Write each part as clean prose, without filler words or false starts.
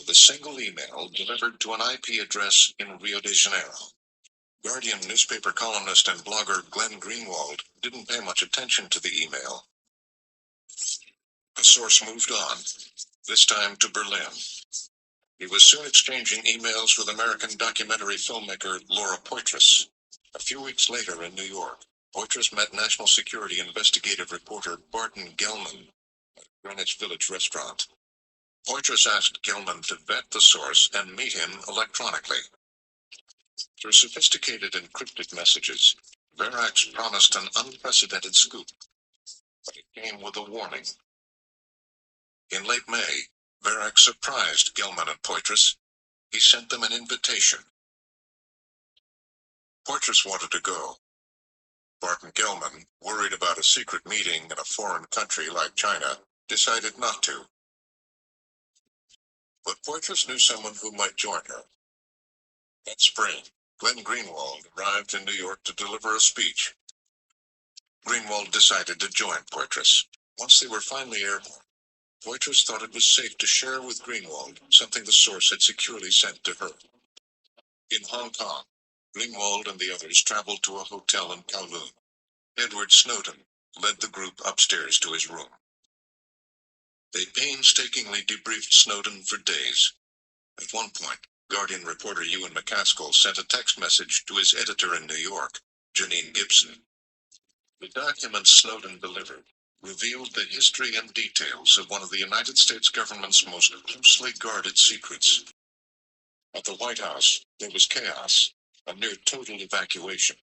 with a single email delivered to an IP address in Rio de Janeiro. Guardian newspaper columnist and blogger Glenn Greenwald didn't pay much attention to the email. The source moved on, this time to Berlin. He was soon exchanging emails with American documentary filmmaker Laura Poitras. A few weeks later in New York, Poitras met national security investigative reporter Barton Gellman at a Greenwich Village restaurant. Poitras asked Gellman to vet the source and meet him electronically. Through sophisticated encrypted messages, Verax promised an unprecedented scoop, but it came with a warning. In late May, Verax surprised Gellman and Poitras. He sent them an invitation. Poitras wanted to go. Barton Gellman, worried about a secret meeting in a foreign country like China, decided not to. But Poitras knew someone who might join her. That spring, Glenn Greenwald arrived in New York to deliver a speech. Greenwald decided to join Poitras. Once they were finally airborne, Poitras thought it was safe to share with Greenwald something the source had securely sent to her. In Hong Kong, Greenwald and the others traveled to a hotel in Kowloon. Edward Snowden led the group upstairs to his room. They painstakingly debriefed Snowden for days. At one point, Guardian reporter Ewan McCaskill sent a text message to his editor in New York, Janine Gibson. The documents Snowden delivered revealed the history and details of one of the United States government's most closely guarded secrets. At the White House, there was chaos, a near total evacuation.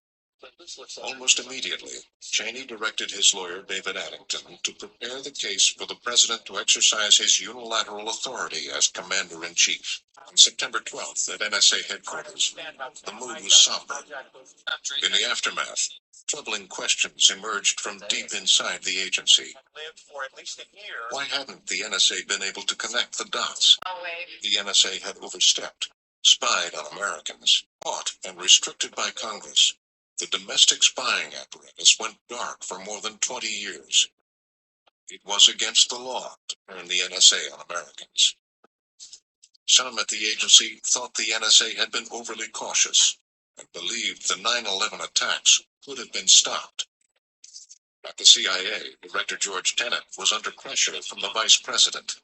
Almost immediately, Cheney directed his lawyer, David Addington, to prepare the case for the president to exercise his unilateral authority as commander-in-chief. On September 12th, at NSA headquarters, the mood was somber. In the aftermath, troubling questions emerged from deep inside the agency. Why hadn't the NSA been able to connect the dots? The NSA had overstepped, spied on Americans, caught and restricted by Congress. The domestic spying apparatus went dark for more than 20 years. It was against the law to turn the NSA on Americans. Some at the agency thought the NSA had been overly cautious and believed the 9/11 attacks could have been stopped. At the CIA, Director George Tenet was under pressure from the vice president.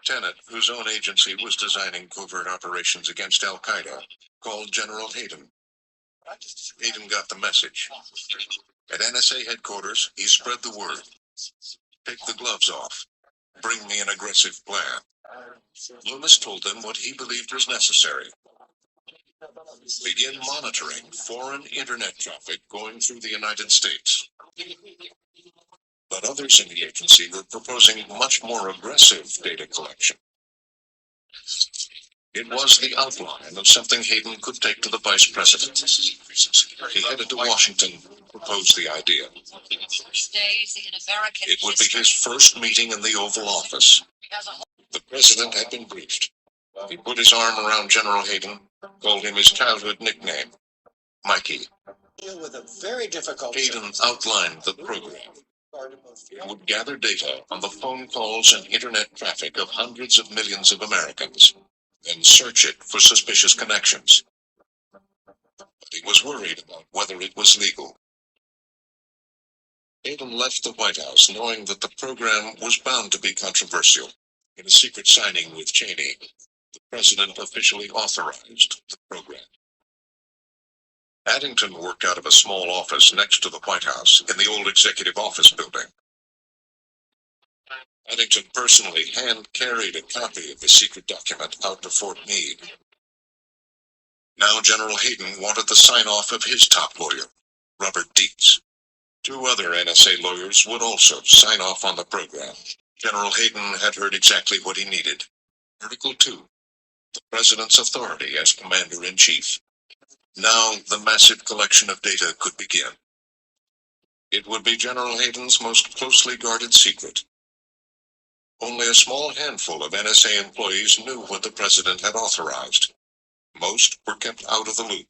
Tenet, whose own agency was designing covert operations against al-Qaeda, called General Hayden. Hayden got the message. At NSA headquarters, he spread the word. Take the gloves off. Bring me an aggressive plan. Loomis told them what he believed was necessary. Begin monitoring foreign internet traffic going through the United States. But others in the agency were proposing much more aggressive data collection. It was the outline of something Hayden could take to the vice president. He headed to Washington and proposed the idea. It would be his first meeting in the Oval Office. The president had been briefed. He put his arm around General Hayden, called him his childhood nickname, Mikey. Hayden outlined the program. It would gather data on the phone calls and internet traffic of hundreds of millions of Americans, then search it for suspicious connections. But he was worried about whether it was legal. Hayden left the White House knowing that the program was bound to be controversial. In a secret signing with Cheney, the president officially authorized the program. Addington worked out of a small office next to the White House in the old executive office building. Addington personally hand-carried a copy of the secret document out to Fort Meade. Now General Hayden wanted the sign-off of his top lawyer, Robert Dietz. Two other NSA lawyers would also sign off on the program. General Hayden had heard exactly what he needed. Article 2, the President's authority as Commander-in-Chief. Now the massive collection of data could begin. It would be General Hayden's most closely guarded secret. Only a small handful of NSA employees knew what the President had authorized. Most were kept out of the loop.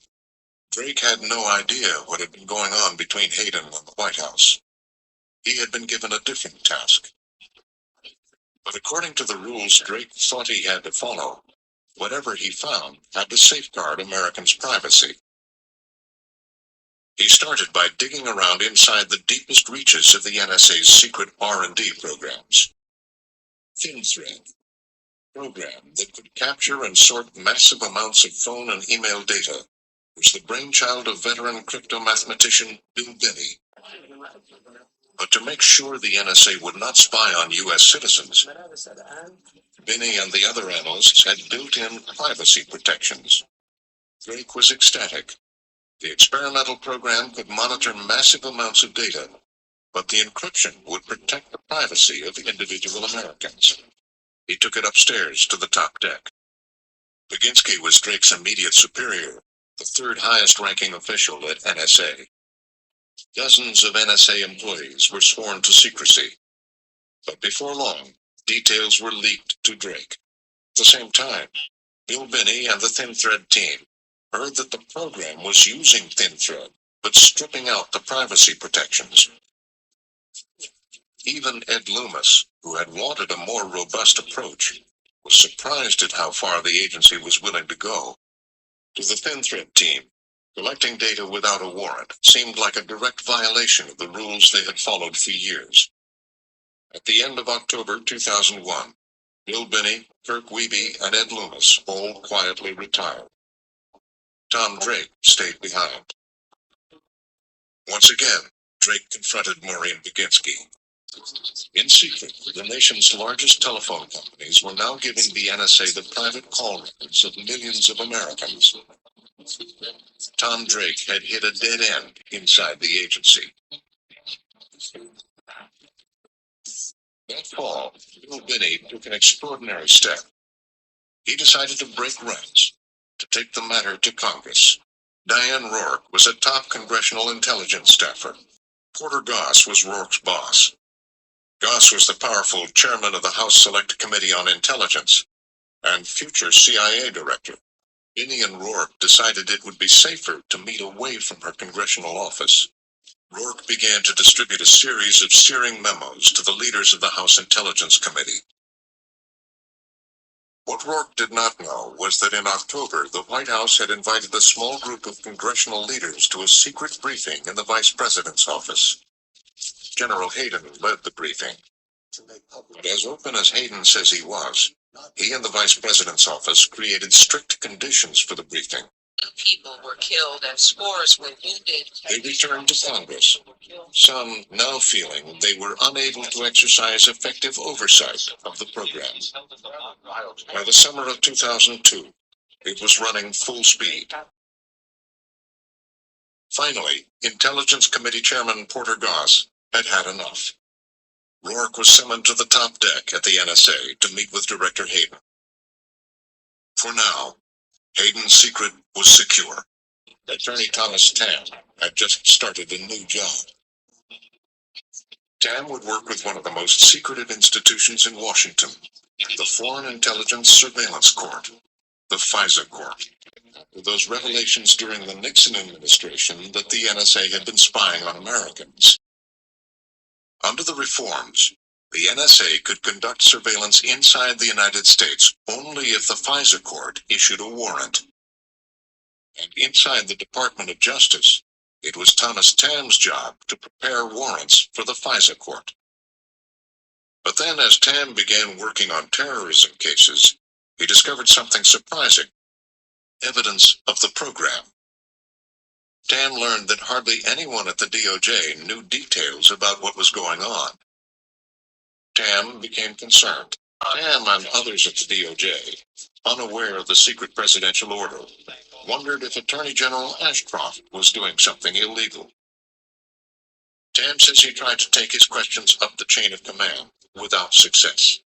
Drake had no idea what had been going on between Hayden and the White House. He had been given a different task. But according to the rules Drake thought he had to follow, whatever he found had to safeguard Americans' privacy. He started by digging around inside the deepest reaches of the NSA's secret R&D programs. ThinThread, program that could capture and sort massive amounts of phone and email data, was the brainchild of veteran crypto-mathematician Bill Binney. But to make sure the NSA would not spy on U.S. citizens, Binney and the other analysts had built-in privacy protections. Drake was ecstatic. The experimental program could monitor massive amounts of data, but the encryption would protect the privacy of individual Americans. He took it upstairs to the top deck. Baginski was Drake's immediate superior, the third highest-ranking official at NSA. Dozens of NSA employees were sworn to secrecy. But before long, details were leaked to Drake. At the same time, Bill Binney and the ThinThread team heard that the program was using ThinThread, but stripping out the privacy protections. Even Ed Loomis, who had wanted a more robust approach, was surprised at how far the agency was willing to go. To the ThinThread team, collecting data without a warrant seemed like a direct violation of the rules they had followed for years. At the end of October 2001, Bill Binney, Kirk Wiebe, and Ed Loomis all quietly retired. Tom Drake stayed behind. Once again, Drake confronted Maureen Baginski. In secret, the nation's largest telephone companies were now giving the NSA the private call records of millions of Americans. Tom Drake had hit a dead end inside the agency. That fall, Bill Binney took an extraordinary step. He decided to break ranks, to take the matter to Congress. Diane Rourke was a top congressional intelligence staffer. Porter Goss was Rourke's boss. Goss was the powerful chairman of the House Select Committee on Intelligence and future CIA director. Binney and Rourke decided it would be safer to meet away from her congressional office. Rourke began to distribute a series of searing memos to the leaders of the House Intelligence Committee. What Rourke did not know was that in October, the White House had invited a small group of congressional leaders to a secret briefing in the Vice President's office. General Hayden led the briefing. But as open as Hayden says he was, he and the Vice President's office created strict conditions for the briefing. People were killed and scores were wounded. They returned to Congress, some now feeling they were unable to exercise effective oversight of the program. By the summer of 2002, it was running full speed. Finally, Intelligence Committee Chairman Porter Goss had had enough. Rourke was summoned to the top deck at the NSA to meet with Director Hayden. For now, Hayden's secret was secure. Attorney Thomas Tam had just started a new job. Tam would work with one of the most secretive institutions in Washington, the Foreign Intelligence Surveillance Court, the FISA Court. After those revelations during the Nixon administration that the NSA had been spying on Americans. Under the reforms, the NSA could conduct surveillance inside the United States only if the FISA court issued a warrant. And inside the Department of Justice, it was Thomas Tam's job to prepare warrants for the FISA court. But then as Tam began working on terrorism cases, he discovered something surprising: evidence of the program. Tam learned that hardly anyone at the DOJ knew details about what was going on. Tam became concerned. Tam and others at the DOJ, unaware of the secret presidential order, wondered if Attorney General Ashcroft was doing something illegal. Tam says he tried to take his questions up the chain of command without success.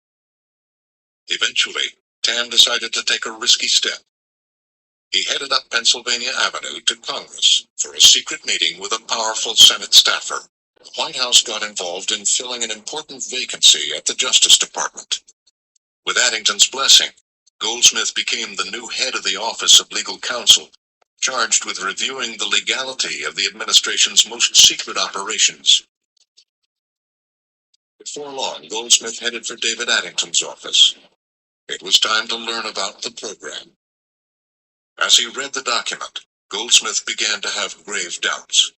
Eventually, Tam decided to take a risky step. He headed up Pennsylvania Avenue to Congress for a secret meeting with a powerful Senate staffer. The White House got involved in filling an important vacancy at the Justice Department. With Addington's blessing, Goldsmith became the new head of the Office of Legal Counsel, charged with reviewing the legality of the administration's most secret operations. Before long, Goldsmith headed for David Addington's office. It was time to learn about the program. As he read the document, Goldsmith began to have grave doubts.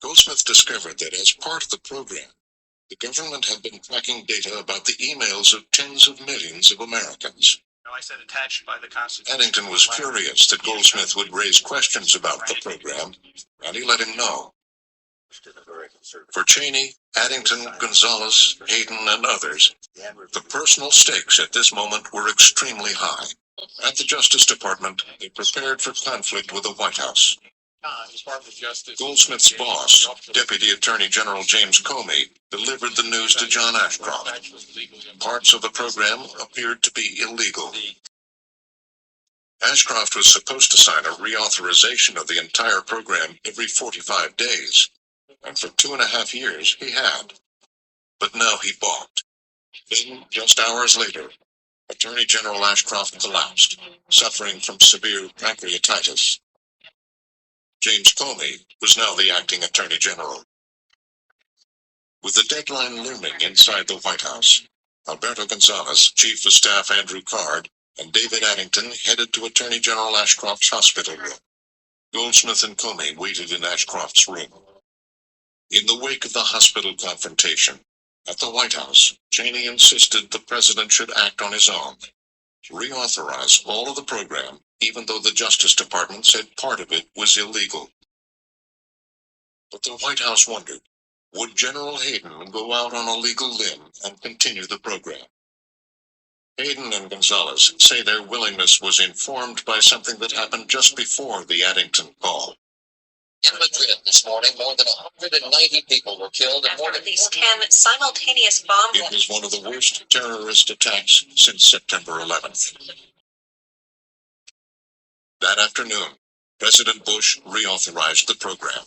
Goldsmith discovered that as part of the program, the government had been tracking data about the emails of tens of millions of Americans. I said attached by the Constitution. Addington was furious that Goldsmith would raise questions about the program, and he let him know. For Cheney, Addington, Gonzales, Hayden, and others, the personal stakes at this moment were extremely high. At the Justice Department, they prepared for conflict with the White House. Goldsmith's boss, Deputy Attorney General James Comey, delivered the news to John Ashcroft. Parts of the program appeared to be illegal. Ashcroft was supposed to sign a reauthorization of the entire program every 45 days, and for 2.5 years he had. But now he balked. Then, just hours later, Attorney General Ashcroft collapsed, suffering from severe pancreatitis. James Comey was now the acting Attorney General. With the deadline looming inside the White House, Alberto Gonzales, Chief of Staff Andrew Card, and David Addington headed to Attorney General Ashcroft's hospital room. Goldsmith and Comey waited in Ashcroft's room. In the wake of the hospital confrontation, at the White House, Cheney insisted the president should act on his own, reauthorize all of the program, even though the Justice Department said part of it was illegal. But the White House wondered, would General Hayden go out on a legal limb and continue the program? Hayden and Gonzales say their willingness was informed by something that happened just before the Addington call. In Madrid this morning, more than 190 people were killed and more than these 10 simultaneous bomb It was one of the worst terrorist attacks since September 11th. That afternoon, President Bush reauthorized the program.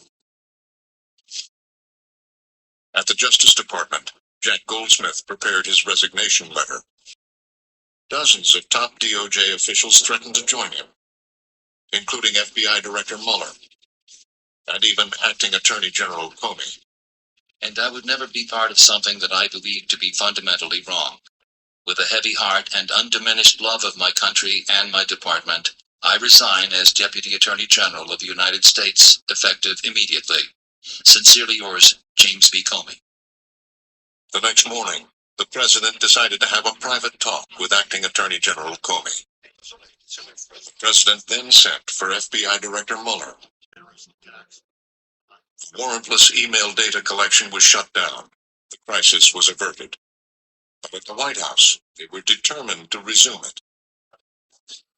At the Justice Department, Jack Goldsmith prepared his resignation letter. Dozens of top DOJ officials threatened to join him, including FBI Director Mueller, and even Acting Attorney General Comey. And I would never be part of something that I believe to be fundamentally wrong. With a heavy heart and undiminished love of my country and my department, I resign as Deputy Attorney General of the United States, effective immediately. Sincerely yours, James B. Comey. The next morning, the president decided to have a private talk with Acting Attorney General Comey. The president then sent for FBI Director Mueller. Warrantless email data collection was shut down. The crisis was averted. But at the White House, they were determined to resume it.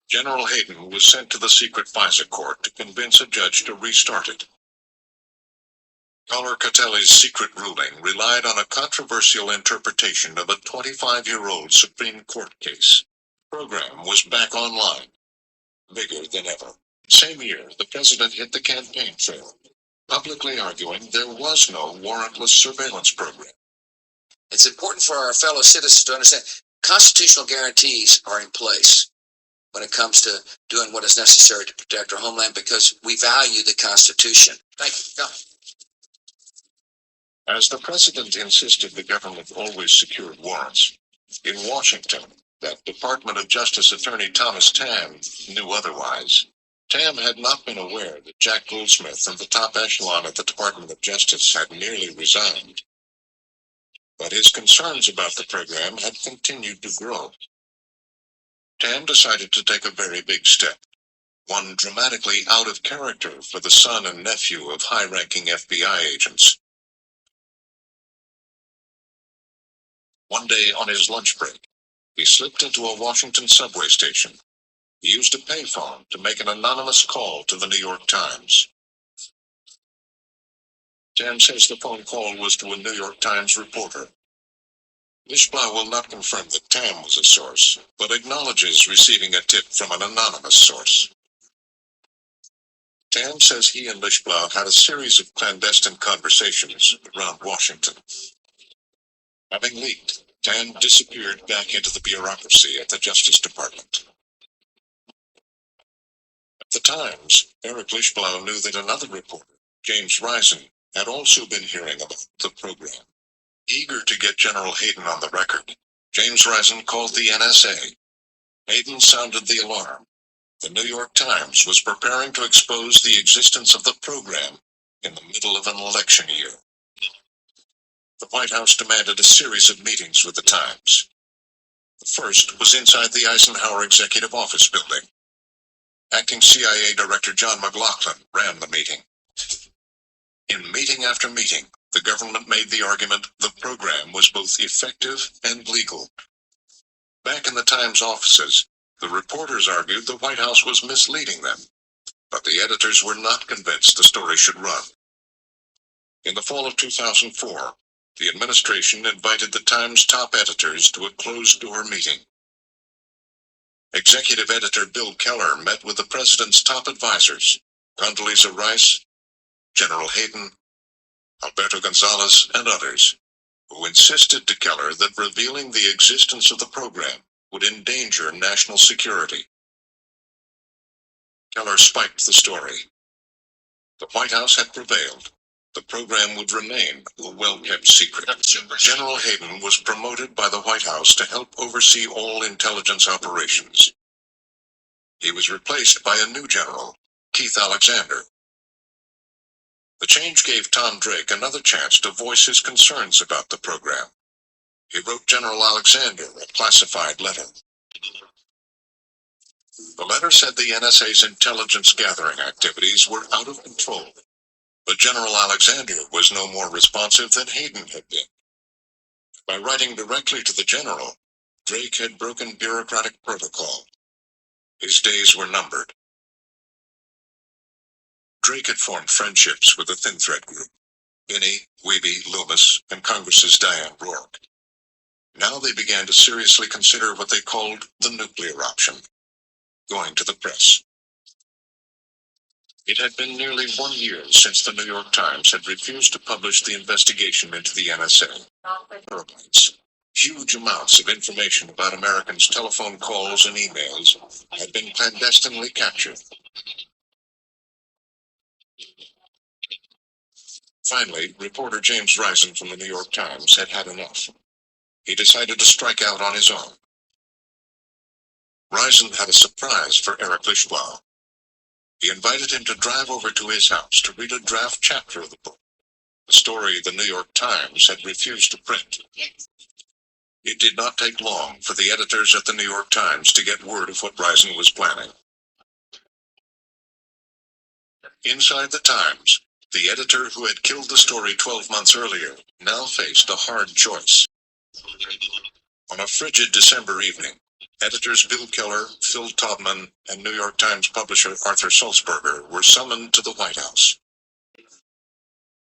General Hayden was sent to the secret FISA court to convince a judge to restart it. Collar-Catelli's secret ruling relied on a controversial interpretation of a 25-year-old Supreme Court case. The program was back online, bigger than ever. Same year, the president hit the campaign trail, publicly arguing there was no warrantless surveillance program. It's important for our fellow citizens to understand constitutional guarantees are in place when it comes to doing what is necessary to protect our homeland because we value the Constitution. Thank you. Go. As the president insisted the government always secured warrants, in Washington, that Department of Justice Attorney Thomas Tam knew otherwise. Tam had not been aware that Jack Goldsmith from the top echelon at the Department of Justice had nearly resigned. But his concerns about the program had continued to grow. Tam decided to take a very big step, one dramatically out of character for the son and nephew of high-ranking FBI agents. One day on his lunch break, he slipped into a Washington subway station. He used a payphone to make an anonymous call to the New York Times. Tam says the phone call was to a New York Times reporter. Lishblau will not confirm that Tam was a source, but acknowledges receiving a tip from an anonymous source. Tam says he and Lishblau had a series of clandestine conversations around Washington. Having leaked, Tam disappeared back into the bureaucracy at the Justice Department. At the Times, Eric Lishblau knew that another reporter, James Risen, had also been hearing about the program. Eager to get General Hayden on the record, James Risen called the NSA. Hayden sounded the alarm. The New York Times was preparing to expose the existence of the program in the middle of an election year. The White House demanded a series of meetings with the Times. The first was inside the Eisenhower Executive Office building. Acting CIA Director John McLaughlin ran the meeting. In meeting after meeting, the government made the argument the program was both effective and legal. Back in the Times offices, the reporters argued the White House was misleading them, but the editors were not convinced the story should run. In the fall of 2004, the administration invited the Times top editors to a closed-door meeting. Executive editor Bill Keller met with the president's top advisors, Condoleezza Rice, General Hayden, Alberto Gonzales, and others, who insisted to Keller that revealing the existence of the program would endanger national security. Keller spiked the story. The White House had prevailed. The program would remain a well-kept secret. General Hayden was promoted by the White House to help oversee all intelligence operations. He was replaced by a new general, Keith Alexander. The change gave Tom Drake another chance to voice his concerns about the program. He wrote General Alexander a classified letter. The letter said the NSA's intelligence gathering activities were out of control, but General Alexander was no more responsive than Hayden had been. By writing directly to the general, Drake had broken bureaucratic protocol. His days were numbered. Drake had formed friendships with the Thin Thread Group, Binney, Wiebe, Loomis, and Congress's Diane Rourke. Now they began to seriously consider what they called the nuclear option, going to the press. It had been nearly 1 year since the New York Times had refused to publish the investigation into the NSA. Terabytes, huge amounts of information about Americans' telephone calls and emails had been clandestinely captured. Finally, reporter James Risen from the New York Times had had enough. He decided to strike out on his own. Risen had a surprise for Eric Lischblau. He invited him to drive over to his house to read a draft chapter of the book, a story the New York Times had refused to print. It did not take long for the editors at the New York Times to get word of what Risen was planning. Inside the Times, the editor who had killed the story 12 months earlier now faced a hard choice. On a frigid December evening, editors Bill Keller, Phil Taubman, and New York Times publisher Arthur Sulzberger were summoned to the White House.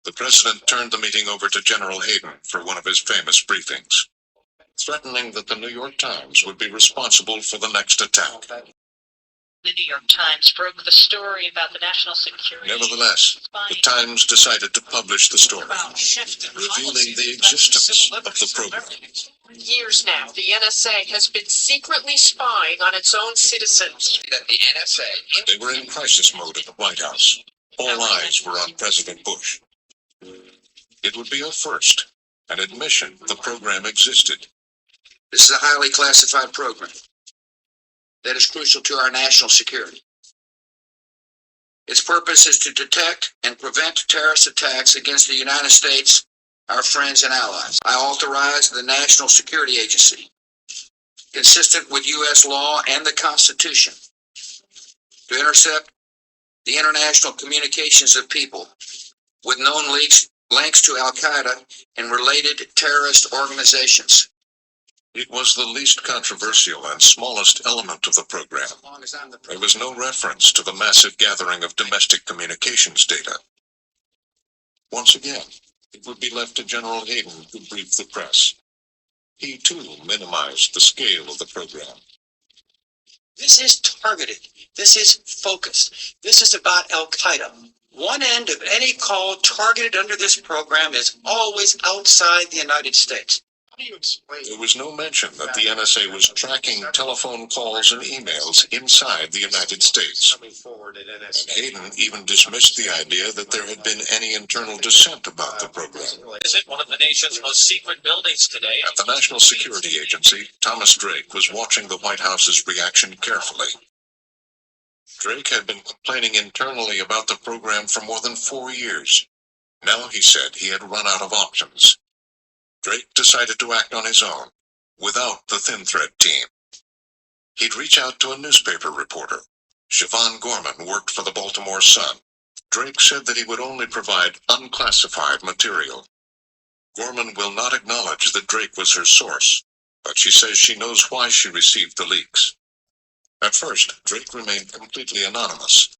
The president turned the meeting over to General Hayden for one of his famous briefings, threatening that the New York Times would be responsible for the next attack. The New York Times broke the story about the national security. Nevertheless, the Times decided to publish the story, revealing the existence of the program. For years now, the NSA has been secretly spying on its own citizens. That the NSA... They were in crisis mode at the White House. All eyes were on President Bush. It would be a first, an admission the program existed. This is a highly classified program that is crucial to our national security. Its purpose is to detect and prevent terrorist attacks against the United States, our friends and allies. I authorize the National Security Agency, consistent with U.S. law and the Constitution, to intercept the international communications of people with known links to Al-Qaeda and related terrorist organizations. It was the least controversial and smallest element of the program. There was no reference to the massive gathering of domestic communications data. Once again, it would be left to General Hayden to brief the press. He, too, minimized the scale of the program. This is targeted. This is focused. This is about Al-Qaeda. One end of any call targeted under this program is always outside the United States. How do you explain? There was no mention that the NSA was tracking telephone calls and emails inside the United States. Coming forward at And NSA. Hayden even dismissed the idea that there had been any internal dissent about the program. Visit one of the nation's most secret buildings today. At the National Security Agency, Thomas Drake was watching the White House's reaction carefully. Drake had been complaining internally about the program for more than 4 years. Now he said he had run out of options. Drake decided to act on his own, without the Thin Thread team. He'd reach out to a newspaper reporter. Siobhan Gorman worked for the Baltimore Sun. Drake said that he would only provide unclassified material. Gorman will not acknowledge that Drake was her source, but she says she knows why she received the leaks. At first, Drake remained completely anonymous,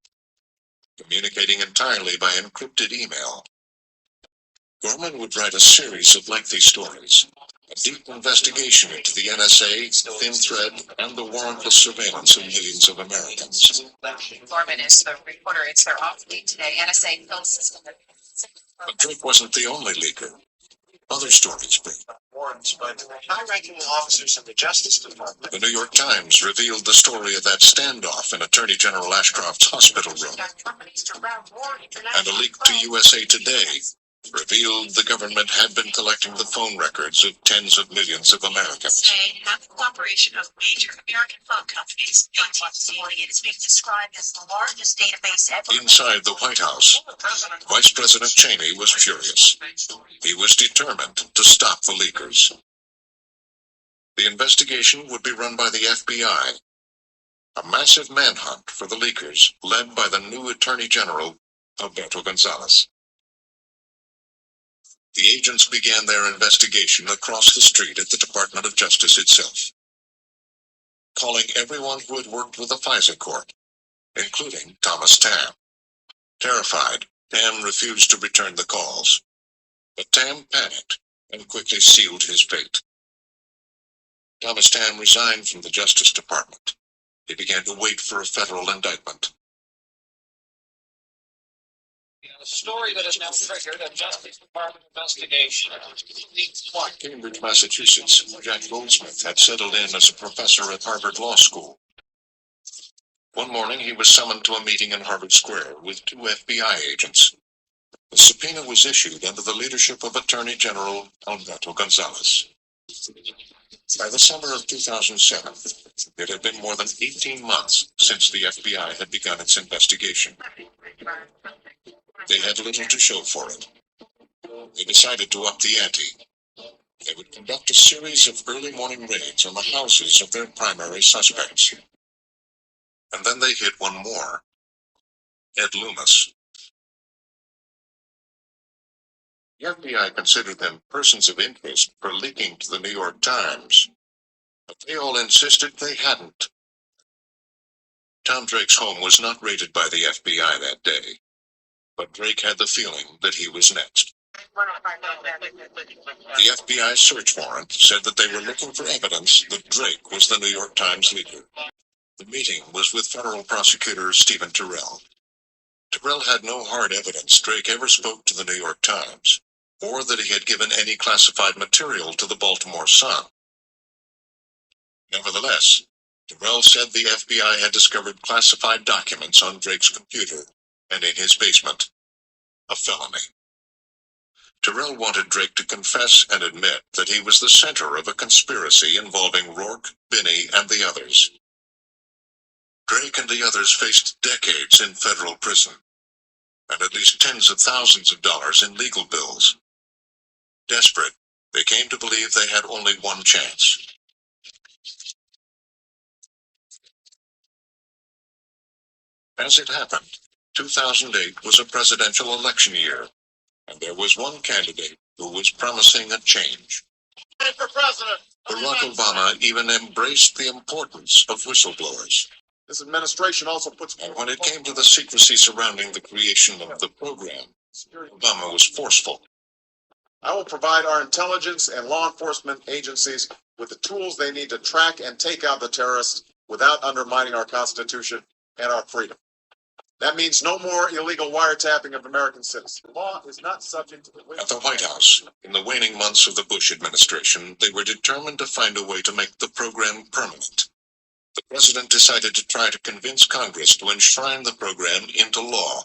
communicating entirely by encrypted email. Gorman would write a series of lengthy stories, a deep investigation into the NSA, Thin Thread, and the warrantless surveillance of millions of Americans. Gorman is the reporter. It's their off lead today. NSA phone system. But Drake wasn't the only leaker. Other stories break. Warrants, but high-ranking officers in the Justice Department. The New York Times revealed the story of that standoff in Attorney General Ashcroft's hospital room. And a leak to USA Today revealed the government had been collecting the phone records of tens of millions of Americans. Have the cooperation of major American phone companies. It is being described as the largest database ever. Inside the White House, Vice President Cheney was furious. He was determined to stop the leakers. The investigation would be run by the FBI. A massive manhunt for the leakers, led by the new Attorney General, Alberto Gonzales. The agents began their investigation across the street at the Department of Justice itself, calling everyone who had worked with the FISA court, including Thomas Tam. Terrified, Tam refused to return the calls, but Tam panicked and quickly sealed his fate. Thomas Tam resigned from the Justice Department. He began to wait for a federal indictment. A story that has now triggered a Justice Department investigation. Cambridge, Massachusetts, Jack Goldsmith had settled in as a professor at Harvard Law School. One morning, he was summoned to a meeting in Harvard Square with 2 FBI agents. The subpoena was issued under the leadership of Attorney General Alberto Gonzales. By the summer of 2007, it had been more than 18 months since the FBI had begun its investigation. They had little to show for it. They decided to up the ante. They would conduct a series of early morning raids on the houses of their primary suspects. And then they hit one more. Ed Loomis. The FBI considered them persons of interest for leaking to the New York Times, but they all insisted they hadn't. Tom Drake's home was not raided by the FBI that day, but Drake had the feeling that he was next. The FBI search warrant said that they were looking for evidence that Drake was the New York Times leaker. The meeting was with federal prosecutor Stephen Terrell. Terrell had no hard evidence Drake ever spoke to the New York Times, or that he had given any classified material to the Baltimore Sun. Nevertheless, Terrell said the FBI had discovered classified documents on Drake's computer and in his basement. A felony. Terrell wanted Drake to confess and admit that he was the center of a conspiracy involving Rourke, Binney, and the others. Drake and the others faced decades in federal prison, and at least tens of thousands of dollars in legal bills. Desperate, they came to believe they had only one chance. As it happened, 2008 was a presidential election year, and there was one candidate who was promising a change. For president, Barack Obama even embraced the importance of whistleblowers. This administration also puts... And when it came to the secrecy surrounding the creation of the program, Obama was forceful. I will provide our intelligence and law enforcement agencies with the tools they need to track and take out the terrorists without undermining our Constitution and our freedom. That means no more illegal wiretapping of American citizens. The law is not subject to the At the White House, in the waning months of the Bush administration, they were determined to find a way to make the program permanent. The president decided to try to convince Congress to enshrine the program into law.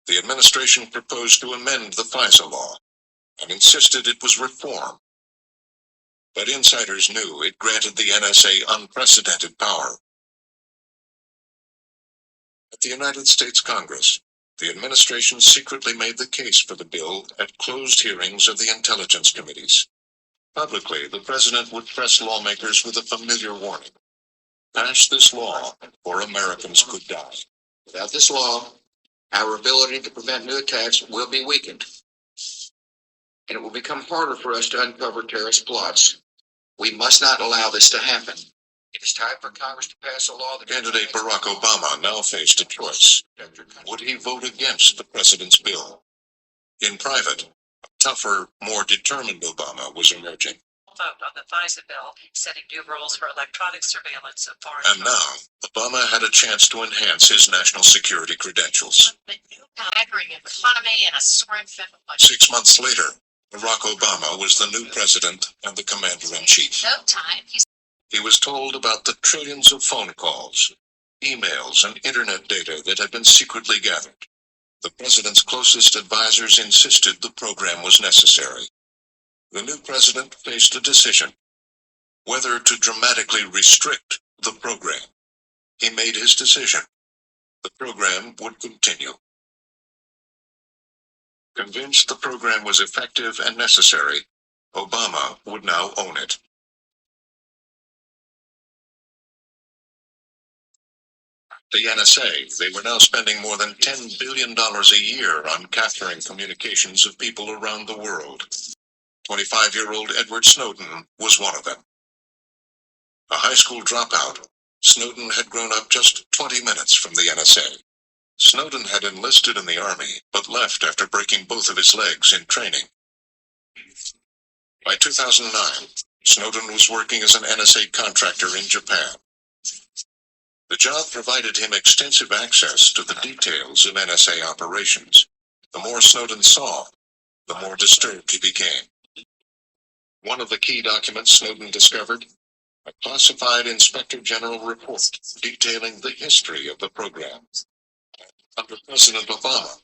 The administration proposed to amend the FISA law and insisted it was reform. But insiders knew it granted the NSA unprecedented power. At the United States Congress, the administration secretly made the case for the bill at closed hearings of the intelligence committees. Publicly, the president would press lawmakers with a familiar warning. Pass this law, or Americans could die. Without this law, our ability to prevent new attacks will be weakened, and it will become harder for us to uncover terrorist plots. We must not allow this to happen. It is time for Congress to pass a law that... Candidate Barack Obama now faced a choice. Would he vote against the president's bill? In private, a tougher, more determined Obama was emerging. Vote on the FISA bill, setting new rules for electronic surveillance of foreign... And now, Obama had a chance to enhance his national security credentials. The new staggering economy and a soaring federal budget. 6 months later, Barack Obama was the new president and the commander-in-chief. No time. He was told about the trillions of phone calls, emails, and internet data that had been secretly gathered. The president's closest advisors insisted the program was necessary. The new president faced a decision: whether to dramatically restrict the program. He made his decision. The program would continue. Convinced the program was effective and necessary, Obama would now own it. The NSA, they were now spending more than $10 billion a year on capturing communications of people around the world. 25-year-old Edward Snowden was one of them. A high school dropout, Snowden had grown up just 20 minutes from the NSA. Snowden had enlisted in the army, but left after breaking both of his legs in training. By 2009, Snowden was working as an NSA contractor in Japan. The job provided him extensive access to the details of NSA operations. The more Snowden saw, the more disturbed he became. One of the key documents Snowden discovered, a classified Inspector General report detailing the history of the program. Under President Obama,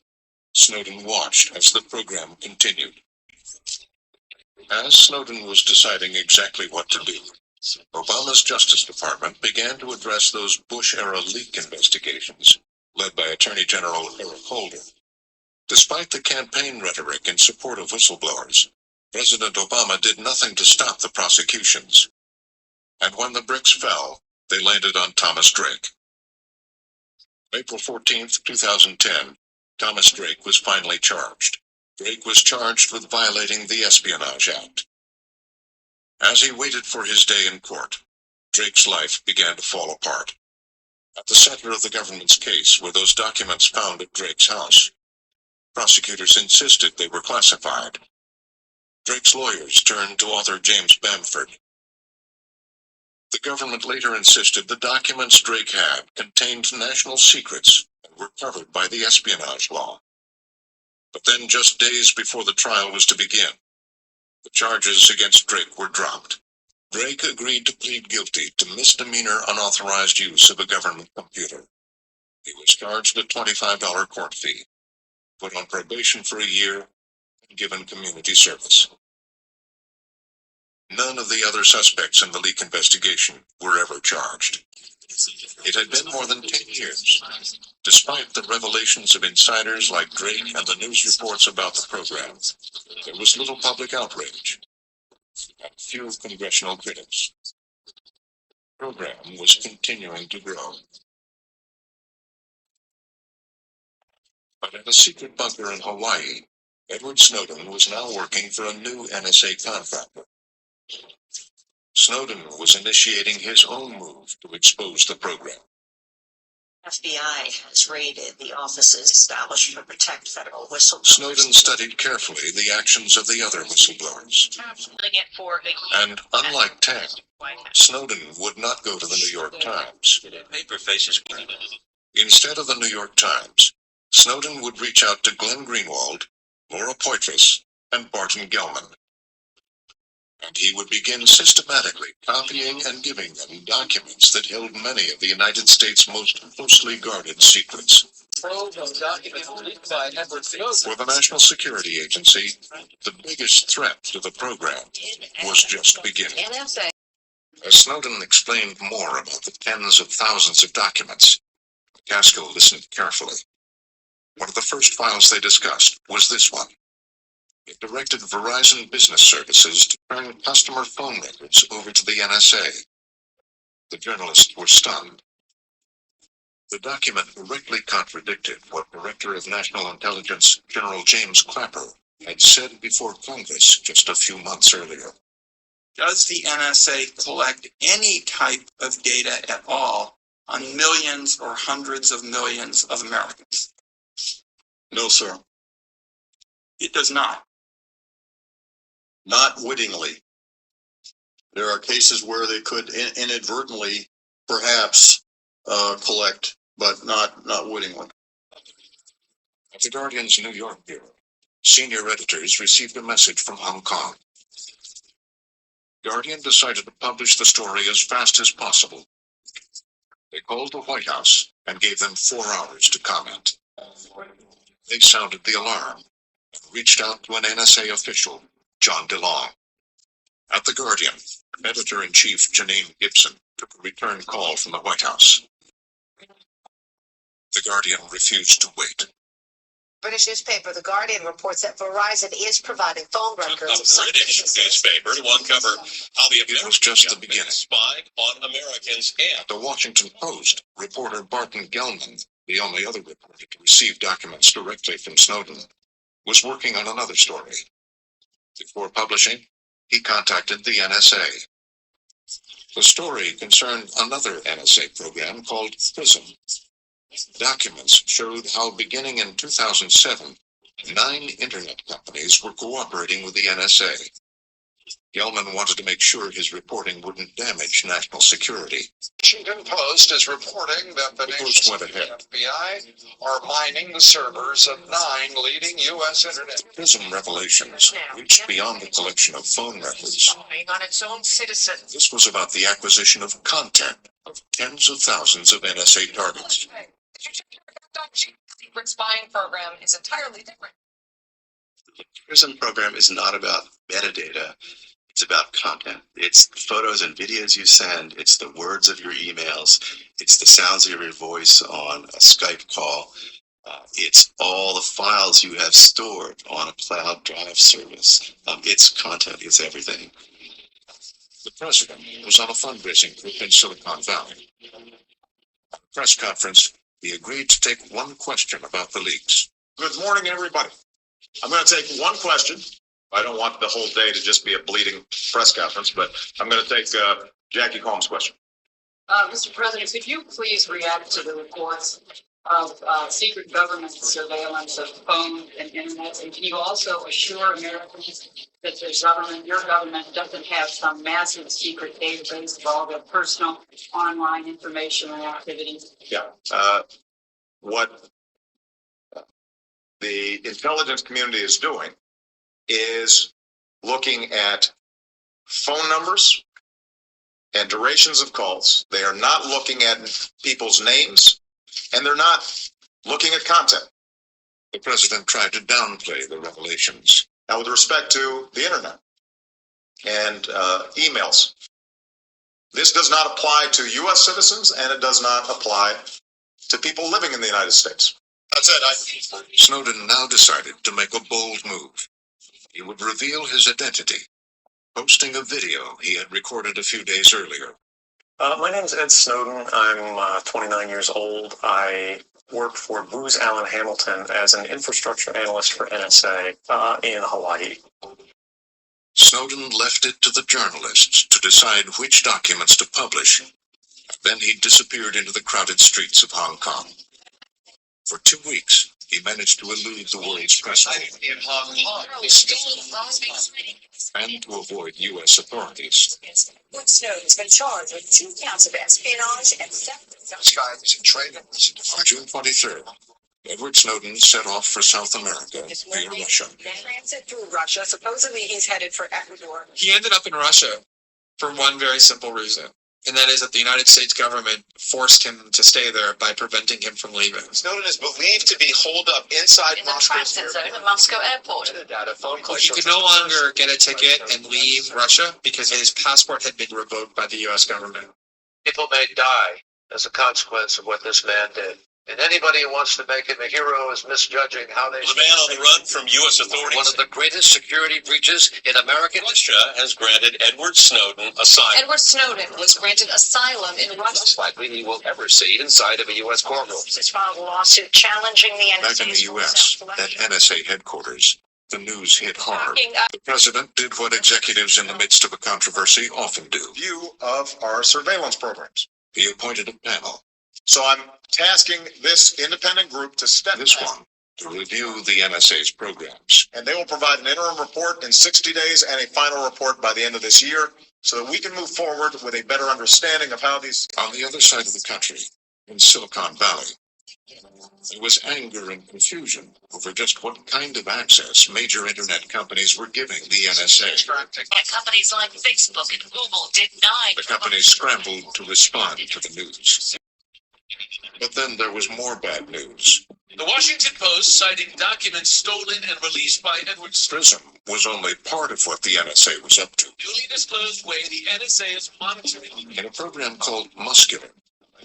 Snowden watched as the program continued. As Snowden was deciding exactly what to do, Obama's Justice Department began to address those Bush-era leak investigations, led by Attorney General Eric Holder. Despite the campaign rhetoric in support of whistleblowers, President Obama did nothing to stop the prosecutions. And when the bricks fell, they landed on Thomas Drake. April 14, 2010, Thomas Drake was finally charged. Drake was charged with violating the Espionage Act. As he waited for his day in court, Drake's life began to fall apart. At the center of the government's case were those documents found at Drake's house. Prosecutors insisted they were classified. Drake's lawyers turned to author James Bamford. The government later insisted the documents Drake had contained national secrets and were covered by the espionage law. But then, just days before the trial was to begin, the charges against Drake were dropped. Drake agreed to plead guilty to misdemeanor unauthorized use of a government computer. He was charged a $25 court fee, put on probation for a year, and given community service. None of the other suspects in the leak investigation were ever charged. It had been more than 10 years. Despite the revelations of insiders like Drake and the news reports about the program, there was little public outrage and few congressional critics. The program was continuing to grow. But at a secret bunker in Hawaii, Edward Snowden was now working for a new NSA contractor. Snowden was initiating his own move to expose the program. FBI has raided the offices established to protect federal whistleblowers. Snowden studied carefully the actions of the other whistleblowers. And unlike Tam, Snowden would not go to the New York Times. Instead of the New York Times, Snowden would reach out to Glenn Greenwald, Laura Poitras, and Barton Gellman. And he would begin systematically copying and giving them documents that held many of the United States' most closely guarded secrets. For the National Security Agency, the biggest threat to the program was just beginning. As Snowden explained more about the tens of thousands of documents, Casco listened carefully. One of the first files they discussed was this one. It directed Verizon Business Services to turn customer phone records over to the NSA. The journalists were stunned. The document directly contradicted what Director of National Intelligence General James Clapper had said before Congress just a few months earlier. Does the NSA collect any type of data at all on millions or hundreds of millions of Americans? No, sir. It does not. Not wittingly. There are cases where they could inadvertently, perhaps, collect, but not wittingly. At the Guardian's New York bureau, senior editors received a message from Hong Kong. Guardian decided to publish the story as fast as possible. They called the White House and gave them 4 hours to comment. They sounded the alarm and reached out to an NSA official, John DeLong. At the Guardian, editor-in-chief Janine Gibson took a return call from the White House. The Guardian refused to wait. British newspaper The Guardian reports that Verizon is providing phone records. A British newspaper to uncover how the It was just the beginning. spied on Americans and The Washington Post reporter Barton Gellman, the only other reporter to receive documents directly from Snowden, was working on another story. Before publishing, he contacted the NSA. The story concerned another NSA program called PRISM. Documents showed how beginning in 2007, 9 internet companies were cooperating with the NSA. Gellman wanted to make sure his reporting wouldn't damage national security. Washington Post is reporting that the nation's FBI are mining the servers of 9 leading U.S. internet. PRISM revelations reached beyond the collection of phone records. On its own citizens. This was about the acquisition of content of tens of thousands of NSA targets. Secret spying program is entirely different. The PRISM program is not about metadata. It's about content. It's photos and videos you send. It's the words of your emails. It's the sounds of your voice on a Skype call. It's all the files you have stored on a cloud drive service. It's content. It's everything. The president was on a fundraising trip in Silicon Valley. At a press conference, he agreed to take one question about the leaks. Good morning, everybody. I'm going to take one question. I don't want the whole day to just be a bleeding press conference, but I'm going to take Jackie Combs' question. Mr. President, could you please react to the reports of secret government surveillance of phone and internet? And can you also assure Americans that the government, your government, doesn't have some massive secret database of all their personal online information and activities? Yeah. What the intelligence community is doing is looking at phone numbers and durations of calls. They are not looking at people's names, and they're not looking at content. The president tried to downplay the revelations. Now, with respect to the internet and emails, this does not apply to U.S. citizens, and it does not apply to people living in the United States. That's it. Snowden now decided to make a bold move. He would reveal his identity, posting a video he had recorded a few days earlier. My name is Ed Snowden. I'm 29 years old. I work for Booz Allen Hamilton as an infrastructure analyst for NSA in Hawaii. Snowden left it to the journalists to decide which documents to publish. Then he disappeared into the crowded streets of Hong Kong. For 2 weeks, He managed to elude the world's press in Hong Kong. and to avoid U.S. authorities. Edward Snowden's been charged with 2 counts of espionage and theft. This guy was in training. On June 23rd, Edward Snowden set off for South America via Russia. Transit through Russia. Supposedly he's headed for Ecuador. He ended up in Russia for one very simple reason, and that is that the United States government forced him to stay there by preventing him from leaving. Snowden is believed to be holed up inside In the Moscow's transit zone at Moscow Airport. He could no longer get a ticket and leave Russia because his passport had been revoked by the U.S. government. People may die as a consequence of what this man did. And anybody who wants to make him a hero is misjudging how they... The man on the run from U.S. authorities. One of the greatest security breaches in American... Russia has granted Edward Snowden asylum. Edward Snowden was granted asylum in Russia. Most likely he will ever see inside of a U.S. courtroom. Has filed a lawsuit challenging the NSA. Back in the U.S., at NSA headquarters, the news hit hard. The president did what executives in the midst of a controversy often do. View of our surveillance programs. He appointed a panel. So I'm tasking this independent group to step This one to review the NSA's programs. and they will provide an interim report in 60 days and a final report by the end of this year so that we can move forward with a better understanding of how these... On the other side of the country, in Silicon Valley, there was anger and confusion over just what kind of access major internet companies were giving the NSA. Companies like Facebook and Google denied. The companies scrambled to respond to the news. But then there was more bad news. The Washington Post, citing documents stolen and released by Edward PRISM was only part of what the NSA was up to. newly disclosed way the NSA is monitoring. In a program called Muscular,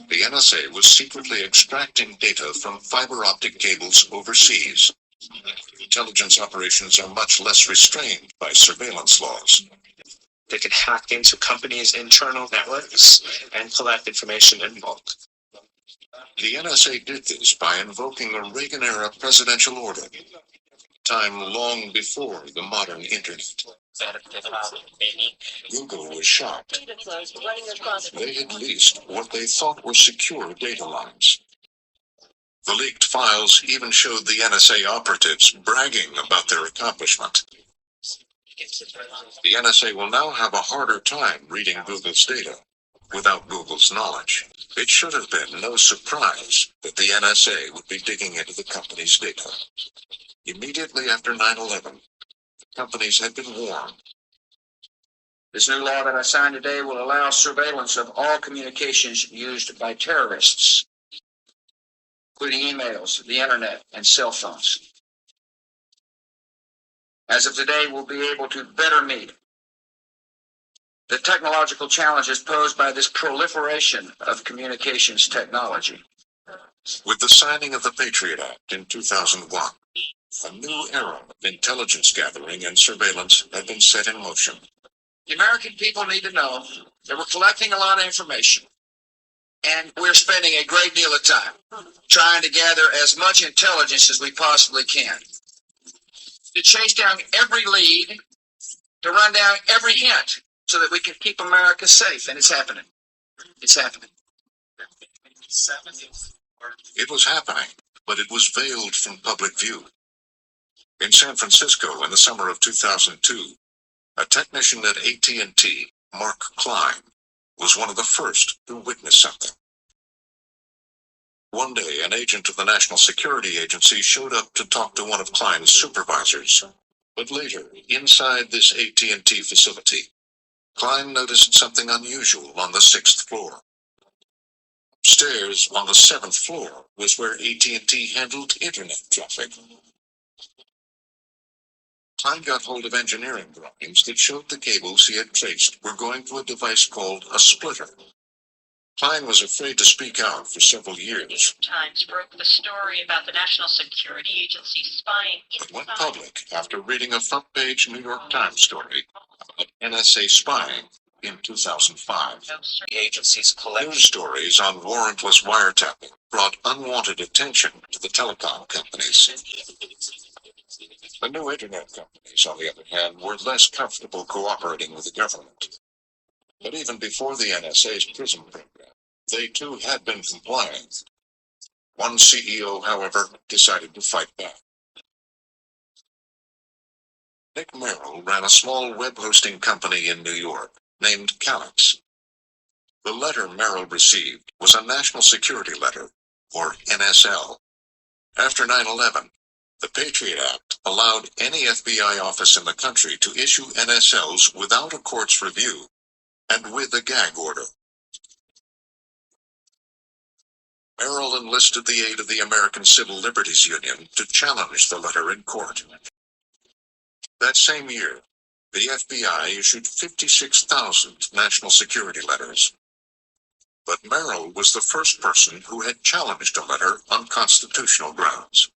the NSA was secretly extracting data from fiber optic cables overseas. Intelligence operations are much less restrained by surveillance laws. They could hack into companies' internal networks and collect information in bulk. The NSA did this by invoking a Reagan-era presidential order, time long before the modern internet. Google was shocked. They had leased what they thought were secure data lines. The leaked files even showed the NSA operatives bragging about their accomplishment. The NSA will now have a harder time reading Google's data without Google's knowledge. It should have been no surprise that the NSA would be digging into the company's data. Immediately after 9/11, the companies had been warned. This new law that I signed today will allow surveillance of all communications used by terrorists, including emails, the internet, and cell phones. As of today, we'll be able to better meet the technological challenges posed by this proliferation of communications technology. With the signing of the Patriot Act in 2001, a new era of intelligence gathering and surveillance had been set in motion. The American people need to know that we're collecting a lot of information, and we're spending a great deal of time trying to gather as much intelligence as we possibly can, to chase down every lead, to run down every hint, so that we can keep America safe, and it's happening. It's happening. It was happening, but it was veiled from public view. In San Francisco in the summer of 2002, a technician at AT&T, Mark Klein, was one of the first to witness something. One day, an agent of the National Security Agency showed up to talk to one of Klein's supervisors. But later, inside this AT&T facility, Klein noticed something unusual on the 6th floor. Upstairs, on the 7th floor, was where AT&T handled internet traffic. Klein got hold of engineering drawings that showed the cables he had traced were going to a device called a splitter. Klein was afraid to speak out for several years. Times broke the story about the National Security Agency spying. It went public after reading a front-page New York Times story about NSA spying in 2005. The agency's collection. News stories on warrantless wiretapping brought unwanted attention to the telecom companies. The new internet companies, on the other hand, were less comfortable cooperating with the government. But even before the NSA's PRISM program, they too had been complying. One CEO, however, decided to fight back. Nick Merrill ran a small web hosting company in New York named Calyx. The letter Merrill received was a National Security Letter, or NSL. After 9/11, the Patriot Act allowed any FBI office in the country to issue NSLs without a court's review and with a gag order. Merrill enlisted the aid of the American Civil Liberties Union to challenge the letter in court. That same year, the FBI issued 56,000 national security letters. But Merrill was the first person who had challenged a letter on constitutional grounds.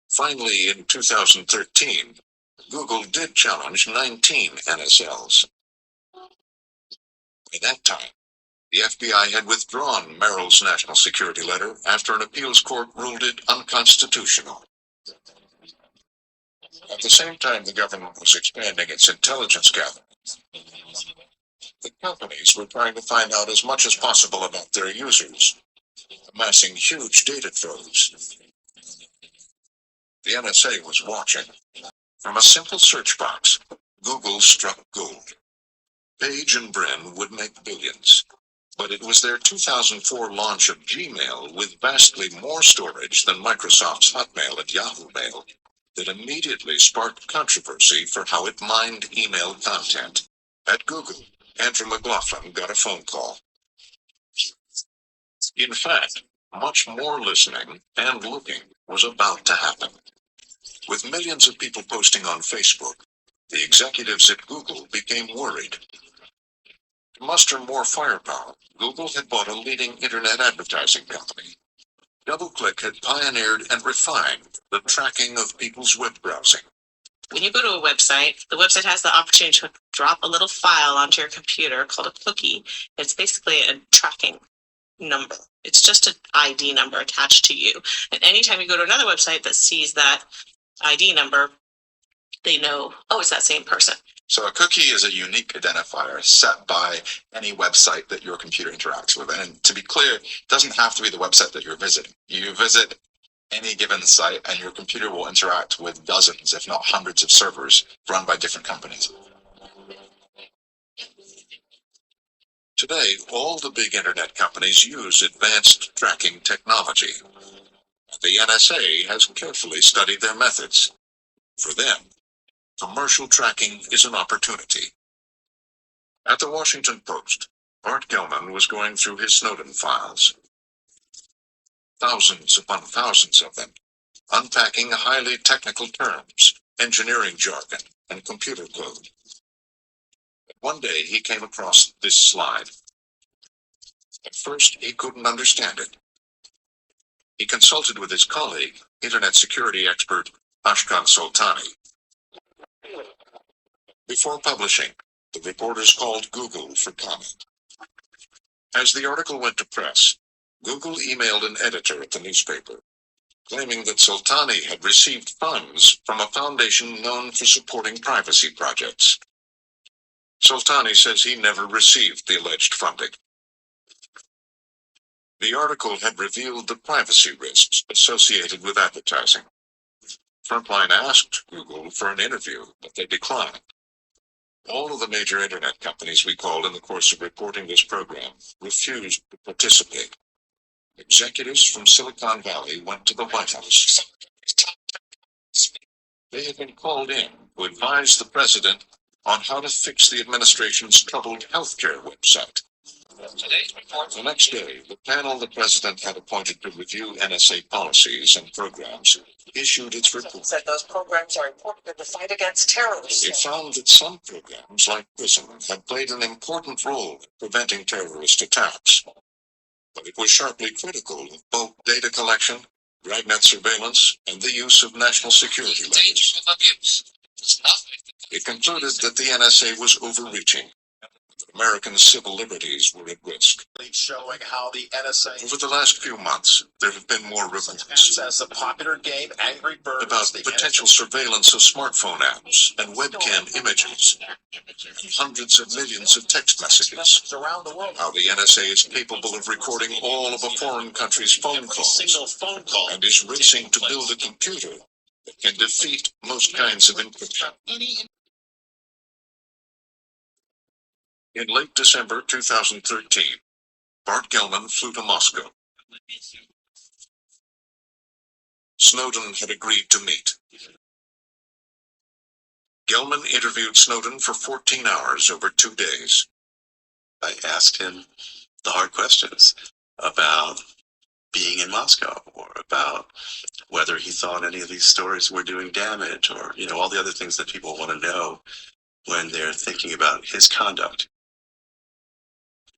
Finally, in 2013, Google did challenge 19 NSLs. By that time, the FBI had withdrawn Merrill's national security letter after an appeals court ruled it unconstitutional. At the same time the government was expanding its intelligence gathering, the companies were trying to find out as much as possible about their users, amassing huge data troves. The NSA was watching. From a simple search box, Google struck gold. Page and Brin would make billions, but it was their 2004 launch of Gmail with vastly more storage than Microsoft's Hotmail and Yahoo Mail that immediately sparked controversy for how it mined email content. At Google, Andrew McLaughlin got a phone call. In fact, much more listening and looking was about to happen. With millions of people posting on Facebook, the executives at Google became worried. To muster more firepower, Google had bought a leading internet advertising company. DoubleClick had pioneered and refined the tracking of people's web browsing. When you go to a website, the website has the opportunity to drop a little file onto your computer called a cookie. It's basically a tracking number. It's just an ID number attached to you. And anytime you go to another website that sees that ID number, they know, oh, it's that same person. So a cookie is a unique identifier set by any website that your computer interacts with. And to be clear, it doesn't have to be the website that you're visiting. You visit any given site and your computer will interact with dozens, if not hundreds of servers run by different companies. Today, all the big internet companies use advanced tracking technology. The NSA has carefully studied their methods. For them, commercial tracking is an opportunity. At the Washington Post, Art Gellman was going through his Snowden files. Thousands upon thousands of them, unpacking highly technical terms, engineering jargon, and computer code. One day he came across this slide. At first he couldn't understand it. He consulted with his colleague, internet security expert Ashkan Soltani. Before publishing, the reporters called Google for comment. As the article went to press, Google emailed an editor at the newspaper, claiming that Soltani had received funds from a foundation known for supporting privacy projects. Soltani says he never received the alleged funding. The article had revealed the privacy risks associated with advertising. Frontline asked Google for an interview, but they declined. All of the major internet companies we called in the course of reporting this program refused to participate. Executives from Silicon Valley went to the White House. They had been called in to advise the president on how to fix the administration's troubled healthcare website. The next day, the panel the president had appointed to review NSA policies and programs issued its report. Said those programs are important in the fight against terrorism. It found that some programs, like PRISM, had played an important role in preventing terrorist attacks. But it was sharply critical of both data collection, dragnet surveillance, and the use of national security letters. It concluded that the NSA was overreaching. American civil liberties were at risk. Showing how the NSA Over the last few months, there have been more reports as the popular game Angry Birds about potential surveillance of smartphone apps and webcam images, and hundreds of millions of text messages. around the world. How the NSA is capable of recording all of a foreign country's phone calls and is racing to build a computer that can defeat most kinds of encryption. In late December 2013, Bart Gellman flew to Moscow. Snowden had agreed to meet. Gellman interviewed Snowden for 14 hours over 2 days. I asked him the hard questions about being in Moscow, or about whether he thought any of these stories were doing damage, or, you know, all the other things that people want to know when they're thinking about his conduct.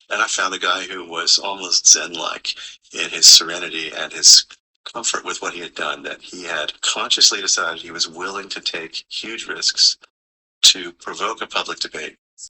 And I found a guy who was almost Zen-like in his serenity and his comfort with what he had done, that he had consciously decided he was willing to take huge risks to provoke a public debate